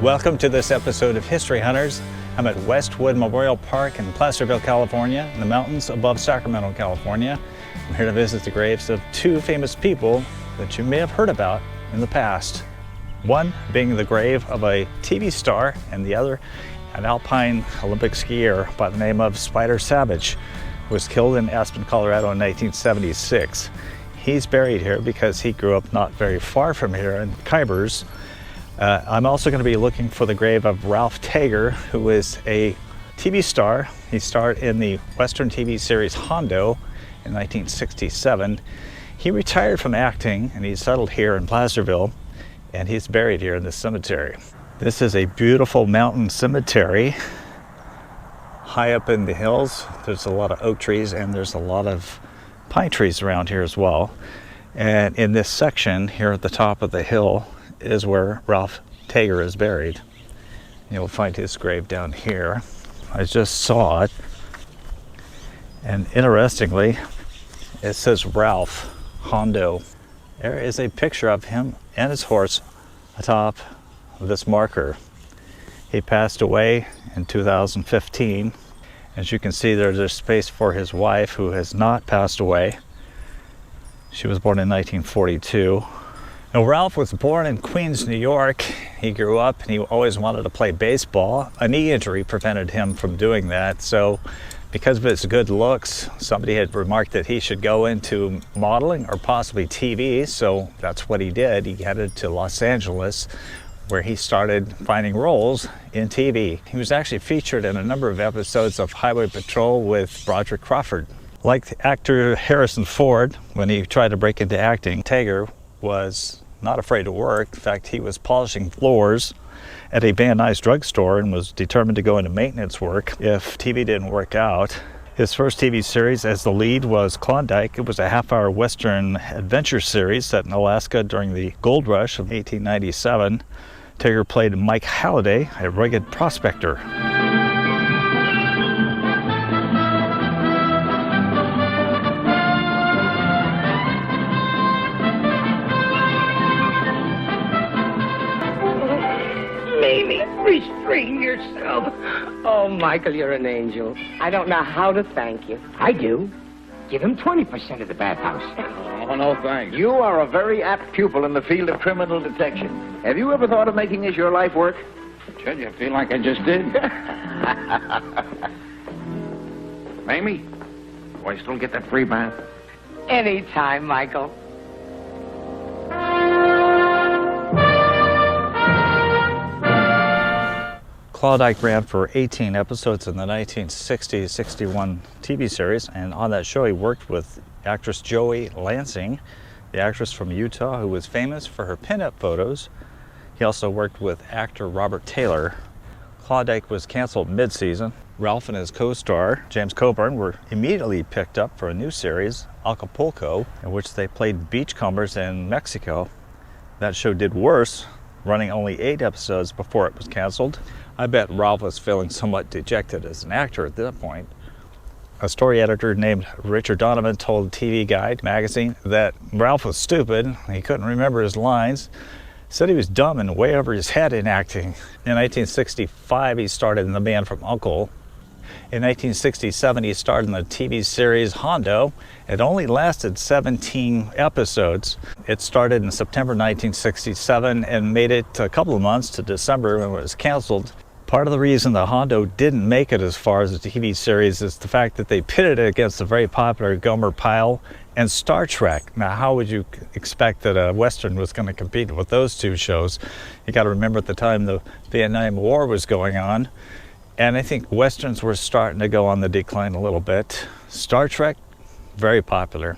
Welcome to this episode of History Hunters. I'm at Westwood Memorial Park in Placerville, California, in the mountains above Sacramento, California. I'm here to visit the graves of two famous people that you may have heard about in the past. One being the grave of a TV star, and the other an alpine Olympic skier by the name of Spider Sabich, who was killed in Aspen, Colorado in 1976. He's buried here because he grew up not very far from here in Kybers. I'm also going to be looking for the grave of Ralph Taeger, who is a TV star. He starred in the Western TV series Hondo in 1967. He retired from acting and he settled here in Placerville, and he's buried here in this cemetery. This is a beautiful mountain cemetery high up in the hills. There's a lot of oak trees and there's a lot of pine trees around here as well. And in this section here at the top of the hill is where Ralph Taeger is buried. You'll find his grave down here. I just saw it, and interestingly it says Ralph Hondo. There is a picture of him and his horse atop of this marker. He passed away in 2015. As you can see, there's a space for his wife, who has not passed away. She was born in 1942. Now, Ralph was born in Queens, New York. He grew up and he always wanted to play baseball. A knee injury prevented him from doing that. So because of his good looks, somebody had remarked that he should go into modeling or possibly TV. So that's what he did. He headed to Los Angeles, where he started finding roles in TV. He was actually featured in a number of episodes of Highway Patrol with Broderick Crawford. Like actor Harrison Ford, when he tried to break into acting, Taeger was not afraid to work. In fact, he was polishing floors at a Van Nuys drugstore and was determined to go into maintenance work if TV didn't work out. His first TV series as the lead was Klondike. It was a half-hour Western adventure series set in Alaska during the gold rush of 1897. Taeger played Mike Halliday, a rugged prospector. Restrain yourself. Oh, Michael, you're an angel. I don't know how to thank you. I do. Give him 20% of the bathhouse. Oh, no, thanks. You are a very apt pupil in the field of criminal detection. Have you ever thought of making this your life work? Judge, I feel like I just did. Mamie, do I still get that free bath? Anytime, Michael. Klondike ran for 18 episodes in the 1960-61 TV series, and on that show he worked with actress Joey Lansing, the actress from Utah who was famous for her pinup photos. He also worked with actor Robert Taylor. Klondike was canceled mid-season. Ralph and his co-star James Coburn were immediately picked up for a new series, Acapulco, in which they played beachcombers in Mexico. That show did worse, running only 8 episodes before it was canceled. I bet Ralph was feeling somewhat dejected as an actor at that point. A story editor named Richard Donovan told TV Guide magazine that Ralph was stupid, he couldn't remember his lines, said he was dumb and way over his head in acting. In 1965, he started in the band from Uncle. In 1967, he starred in the TV series Hondo. It only lasted 17 episodes. It started in September 1967 and made it a couple of months to December when it was canceled. Part of the reason the Hondo didn't make it as far as the TV series is the fact that they pitted it against the very popular Gomer Pyle and Star Trek. Now, how would you expect that a Western was going to compete with those two shows? You got to remember at the time the Vietnam War was going on, and I think Westerns were starting to go on the decline a little bit. Star Trek, very popular.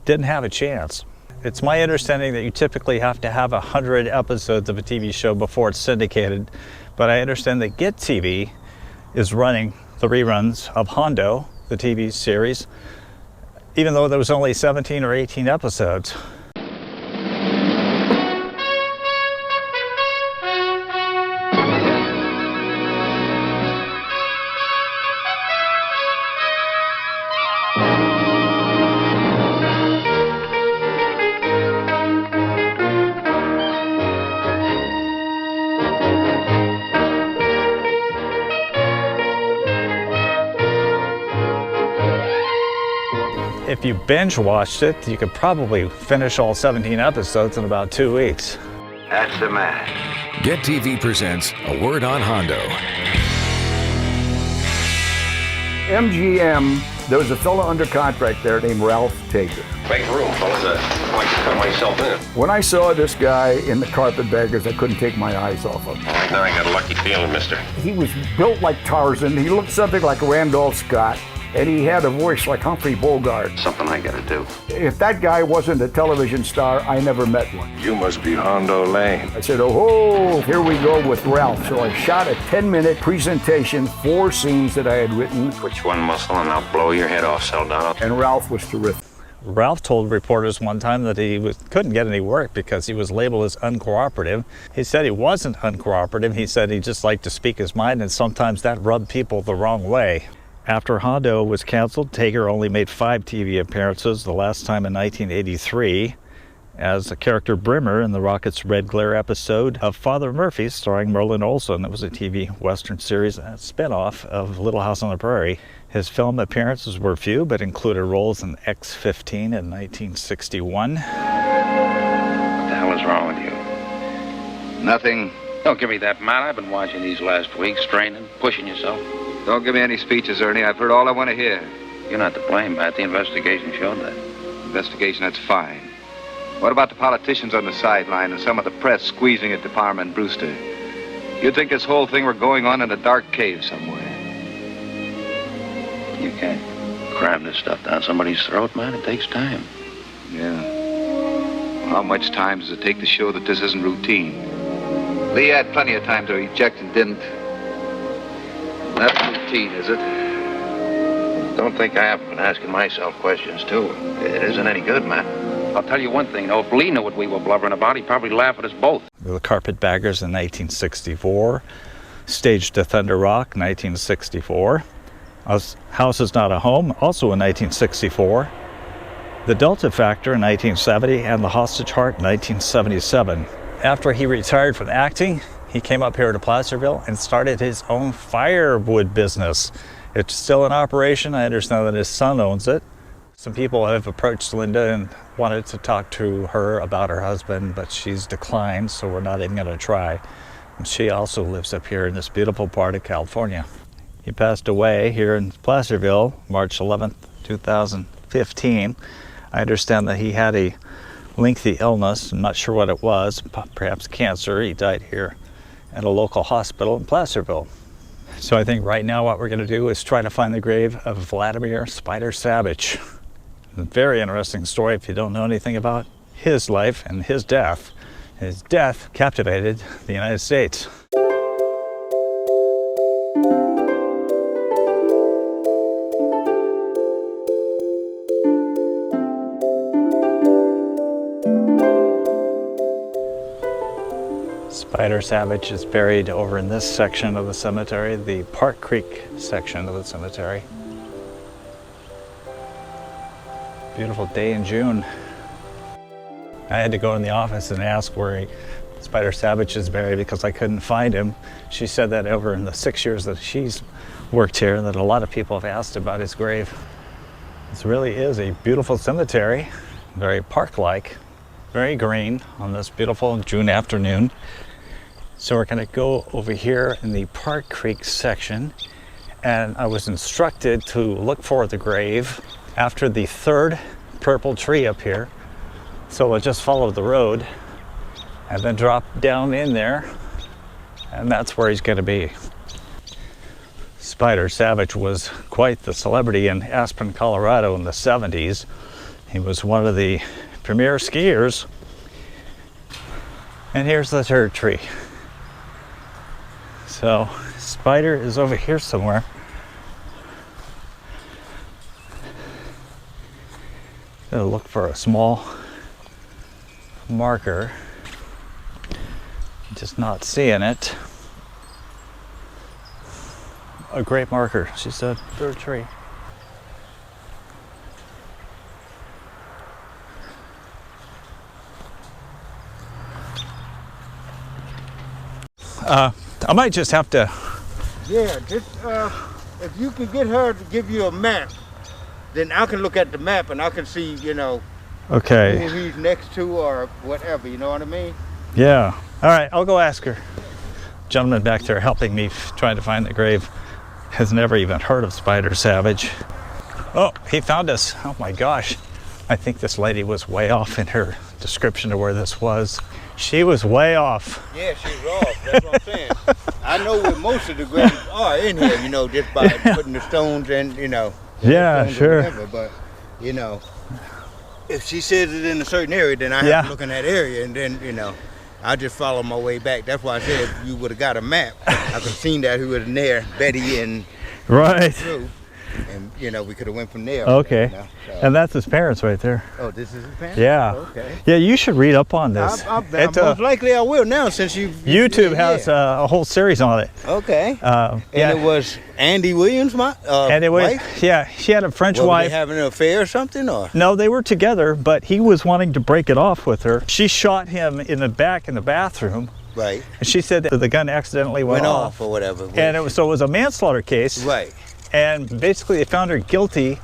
Didn't have a chance. It's my understanding that you typically have to have 100 episodes of a TV show before it's syndicated, but I understand that Get TV is running the reruns of Hondo, the TV series, even though there was only 17 or 18 episodes. If you binge watched it, you could probably finish all 17 episodes in about 2 weeks. That's the man. Get TV presents A Word on Hondo. MGM, there was a fellow under contract there named Ralph Taeger. Make room, fellas. I'd like to cut myself in. When I saw this guy in the Carpetbaggers, I couldn't take my eyes off him. Right now I got a lucky feeling, mister. He was built like Tarzan. He looked something like Randolph Scott, and he had a voice like Humphrey Bogart. Something I gotta do. If that guy wasn't a television star, I never met one. You must be Hondo Lane. I said, oh, here we go with Ralph. So I shot a 10-minute presentation, 4 scenes that I had written. Which one muscle and I'll blow your head off, Saldana. And Ralph was terrific. Ralph told reporters one time that he couldn't get any work because he was labeled as uncooperative. He said he wasn't uncooperative. He said he just liked to speak his mind, and sometimes that rubbed people the wrong way. After Hondo was canceled, Taeger only made 5 TV appearances, the last time in 1983, as a character Brimmer in the Rocket's Red Glare episode of Father Murphy, starring Merlin Olsen. It was a TV Western series, a spin-off of Little House on the Prairie. His film appearances were few, but included roles in X-15 in 1961. What the hell is wrong with you? Nothing. Don't give me that, man. I've been watching these last weeks, straining, pushing yourself. Don't give me any speeches, Ernie. I've heard all I want to hear. You're not to blame, Matt. The investigation showed that. Investigation, that's fine. What about the politicians on the sideline and some of the press squeezing at DePalma and Brewster? You'd think this whole thing were going on in a dark cave somewhere. You can't cram this stuff down somebody's throat, man. It takes time. Yeah. Well, how much time does it take to show that this isn't routine? Lee had plenty of time to reject and didn't. That's routine, is it? Don't think I haven't been asking myself questions, too. It isn't any good, man. I'll tell you one thing, though. If Lee knew what we were blubbering about, he'd probably laugh at us both. The Carpetbaggers in 1964. Staged to Thunder Rock, 1964. House is Not a Home, also in 1964. The Delta Factor in 1970, and The Hostage Heart in 1977. After he retired from acting, he came up here to Placerville and started his own firewood business. It's still in operation. I understand that his son owns it. Some people have approached Linda and wanted to talk to her about her husband, but she's declined, so we're not even going to try. And she also lives up here in this beautiful part of California. He passed away here in Placerville, March 11th, 2015. I understand that he had a lengthy illness. I'm not sure what it was, perhaps cancer. He died here at a local hospital in Placerville. So I think right now what we're going to do is try to find the grave of Vladimir Spider Sabich. A very interesting story if you don't know anything about his life and his death. His death captivated the United States. Spider Sabich is buried over in this section of the cemetery, the Park Creek section of the cemetery. Beautiful day in June. I had to go in the office and ask where Spider Sabich is buried because I couldn't find him. She said that over in the 6 years that she's worked here, that a lot of people have asked about his grave. This really is a beautiful cemetery, very park-like, very green on this beautiful June afternoon. So we're going to go over here in the Park Creek section, and I was instructed to look for the grave after the 3rd purple tree up here. So we'll just follow the road and then drop down in there, and that's where he's going to be. Spider Sabich was quite the celebrity in Aspen, Colorado in the 70s. He was one of the premier skiers. And here's the 3rd tree. So Spider is over here somewhere. Gonna look for a small marker. Just not seeing it. A great marker, she said. 3rd tree. I might just have to. Yeah, just if you can get her to give you a map, then I can look at the map and I can see, you know, Okay. who he's next to or whatever, you know what I mean? Yeah. All right, I'll go ask her. Gentleman back there helping me trying to find the grave has never even heard of Spider Sabich. Oh, he found us. Oh my gosh. I think this lady was way off in her description of where this was. She was way off. Yeah, she's off. That's what I'm saying. I know where most of the graves are in here, you know, just by putting the stones in, you know. Yeah, stones or sure. whatever, but, you know, if she says it in a certain area, then I have to look in that area, and then, you know, I just follow my way back. That's why I said if you would have got a map, I could have seen that who was in there, Betty and Right. Drew, and, you know, we could have went from there. Okay. You know, so. And that's his parents right there. Oh, this is his parents? Yeah. Okay. Yeah, you should read up on this. Most likely I will now since you YouTube has a whole series on it. Okay. Yeah. And it was Andy Williams, and it was, wife? yeah, she had a French Were wife. they having an affair or something, or? No, they were together, but he was wanting to break it off with her. She shot him in the back in the bathroom. Right. And she said that the gun accidentally went off or whatever. And it was a manslaughter case. Right. And basically they found her guilty.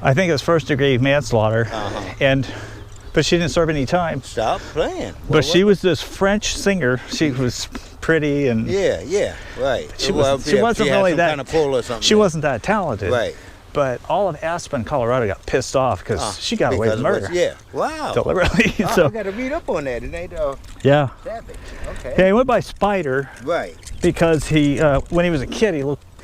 I think it was first-degree manslaughter. But she didn't serve any time. Stop playing. But she was this French singer. She was pretty and yeah, right. She wasn't really that kind of pull or something. She wasn't that talented. Right. But all of Aspen, Colorado got pissed off because she got away with murder. Yeah. Wow. Deliberately. So I got to read up on that. It ain't yeah. Savage. Okay. Yeah, he went by Spider. Right. Because he, when he was a kid,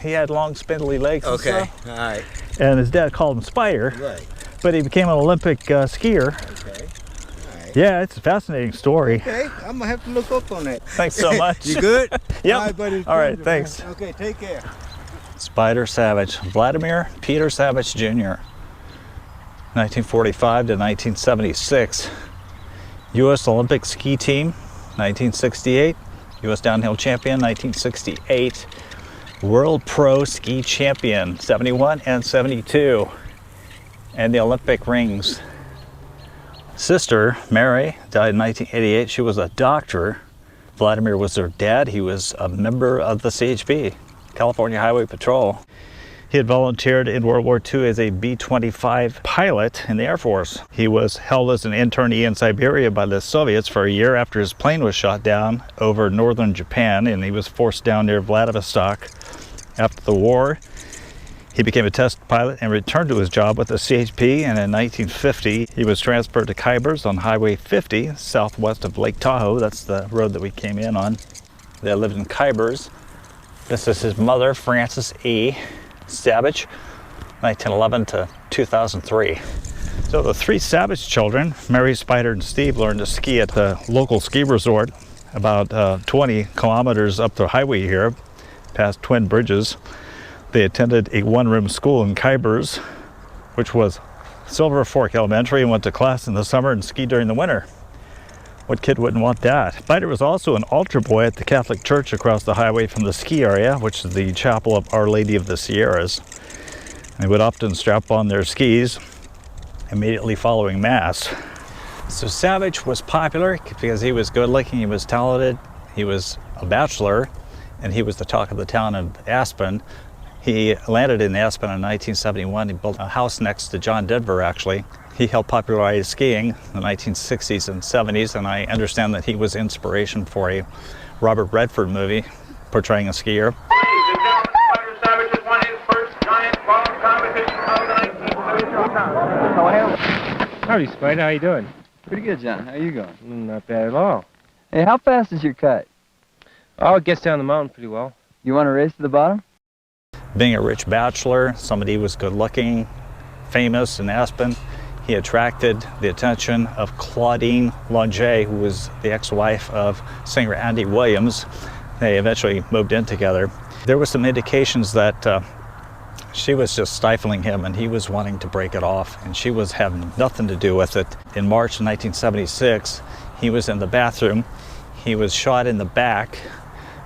he had long, spindly legs. And stuff. All right. And his dad called him Spider. Right. But he became an Olympic skier. Okay. All right. Yeah, it's a fascinating story. Okay, I'm gonna have to look up on that. Thanks so much. You good? Yep. All right, buddy. All right, thanks. Man. Okay, take care. Spider Sabich, Vladimir Peter Sabich Jr. 1945 to 1976. U.S. Olympic ski team, 1968. U.S. downhill champion, 1968. World Pro Ski Champion, 71 and 72. And the Olympic rings. Sister, Mary, died in 1988. She was a doctor. Vladimir was her dad. He was a member of the CHP, California Highway Patrol. He had volunteered in World War II as a B-25 pilot in the Air Force. He was held as an internee in Siberia by the Soviets for a year after his plane was shot down over northern Japan, and he was forced down near Vladivostok. After the war, he became a test pilot and returned to his job with the CHP, and in 1950 he was transferred to Kybers on Highway 50 southwest of Lake Tahoe. That's the road that we came in on. They lived in Kybers. This is his mother, Frances E. Sabich, 1911 to 2003. So the three Sabich children, Mary, Spider, and Steve, learned to ski at the local ski resort about 20 kilometers up the highway here, past Twin Bridges. They attended a one-room school in Kybers, which was Silver Fork Elementary, and went to class in the summer and skied during the winter. What kid wouldn't want that? Spider was also an altar boy at the Catholic Church across the highway from the ski area, which is the Chapel of Our Lady of the Sierras. They would often strap on their skis immediately following Mass. So Sabich was popular because he was good-looking, he was talented, he was a bachelor, and he was the talk of the town of Aspen. He landed in Aspen in 1971. He built a house next to John Denver, actually. He helped popularize skiing in the 1960s and 70s, and I understand that he was inspiration for a Robert Redford movie portraying a skier. Spider Sabich has won his first giant ball competition of the 1972. Howdy, Spider. How you doing? Pretty good, John. How you going? Not bad at all. Hey, how fast is your cut? Oh, it gets down the mountain pretty well. You want to race to the bottom? Being a rich bachelor, somebody who was good-looking, famous in Aspen, he attracted the attention of Claudine Longet, who was the ex-wife of singer Andy Williams. They eventually moved in together. There were some indications that she was just stifling him and he was wanting to break it off, and she was having nothing to do with it. In March 1976, he was in the bathroom. He was shot in the back.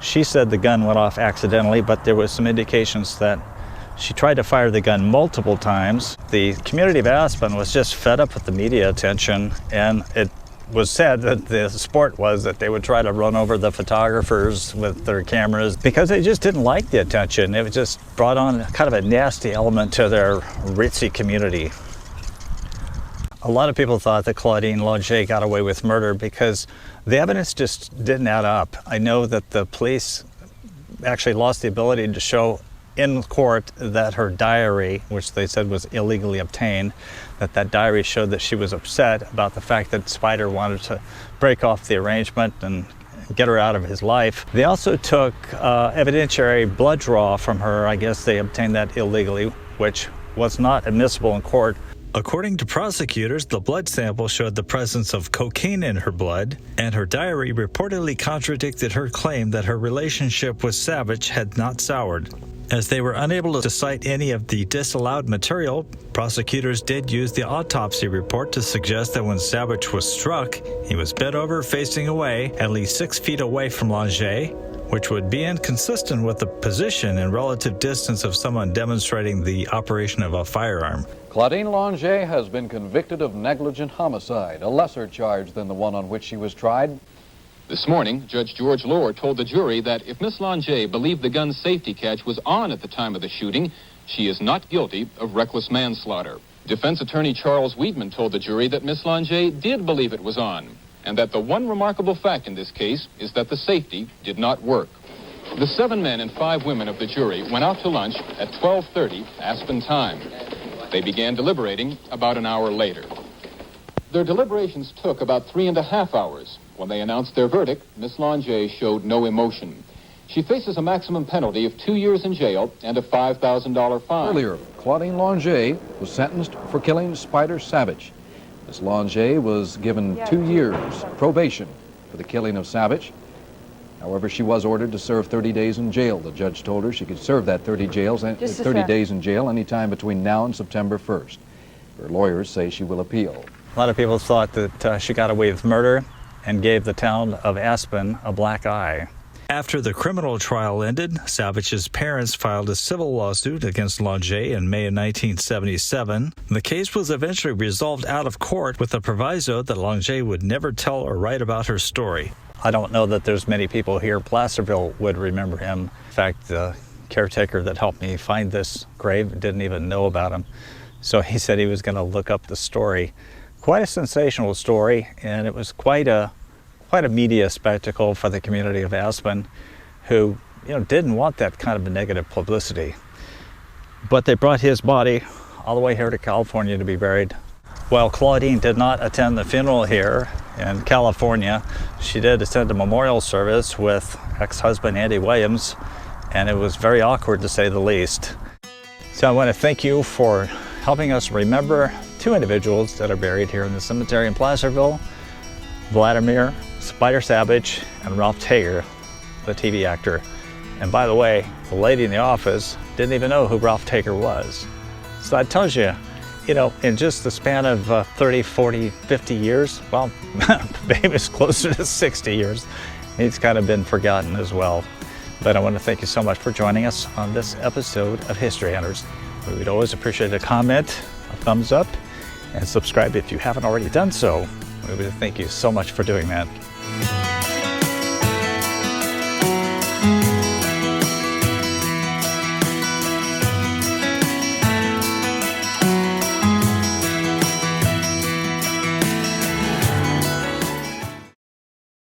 She said the gun went off accidentally, but there was some indications that she tried to fire the gun multiple times. The community of Aspen was just fed up with the media attention, and it was said that the sport was that they would try to run over the photographers with their cameras because they just didn't like the attention. It just brought on kind of a nasty element to their ritzy community. A lot of people thought that Claudine Longet got away with murder because the evidence just didn't add up. I know that the police actually lost the ability to show in court that her diary, which they said was illegally obtained, that diary showed that she was upset about the fact that Spider wanted to break off the arrangement and get her out of his life. They also took evidentiary blood draw from her. I guess they obtained that illegally, which was not admissible in court. According to prosecutors, the blood sample showed the presence of cocaine in her blood, and her diary reportedly contradicted her claim that her relationship with Sabich had not soured. As they were unable to cite any of the disallowed material, prosecutors did use the autopsy report to suggest that when Sabich was struck, he was bent over facing away, at least 6 feet away from Longet, which would be inconsistent with the position and relative distance of someone demonstrating the operation of a firearm. Claudine Longet has been convicted of negligent homicide, a lesser charge than the one on which she was tried. This morning, Judge George Lohr told the jury that if Miss Longet believed the gun's safety catch was on at the time of the shooting, she is not guilty of reckless manslaughter. Defense attorney Charles Weidman told the jury that Miss Longet did believe it was on, and that the one remarkable fact in this case is that the safety did not work. The 7 men and 5 women of the jury went out to lunch at 12:30 Aspen time. They began deliberating about an hour later. Their deliberations took about 3.5 hours. When they announced their verdict, Miss Longet showed no emotion. She faces a maximum penalty of 2 years in jail and a $5,000 fine. Earlier, Claudine Longet was sentenced for killing Spider Sabich. Miss Longet was given 2 years probation for the killing of Sabich. However, she was ordered to serve 30 days in jail. The judge told her she could serve that 30 days in jail anytime between now and September 1st. Her lawyers say she will appeal. A lot of people thought that she got away with murder and gave the town of Aspen a black eye. After the criminal trial ended, Savich's parents filed a civil lawsuit against Longet in May of 1977. The case was eventually resolved out of court with a proviso that Longet would never tell or write about her story. I don't know that there's many people here. Placerville would remember him. In fact, the caretaker that helped me find this grave didn't even know about him. So he said he was going to look up the story. Quite a sensational story, and it was quite a media spectacle for the community of Aspen, who didn't want that kind of a negative publicity. But they brought his body all the way here to California to be buried. While Claudine did not attend the funeral here in California, she did attend a memorial service with ex-husband Andy Williams, and it was very awkward to say the least. So I want to thank you for helping us remember 2 individuals that are buried here in the cemetery in Placerville: Vladimir Spider Sabich and Ralph Taeger, the TV actor. And by the way, the lady in the office didn't even know who Ralph Taeger was. So that tells you, in just the span of 30, 40, 50 years, well, maybe it's closer to 60 years, he's kind of been forgotten as well. But I want to thank you so much for joining us on this episode of History Hunters. We would always appreciate a comment, a thumbs up, and subscribe if you haven't already done so. We would thank you so much for doing that.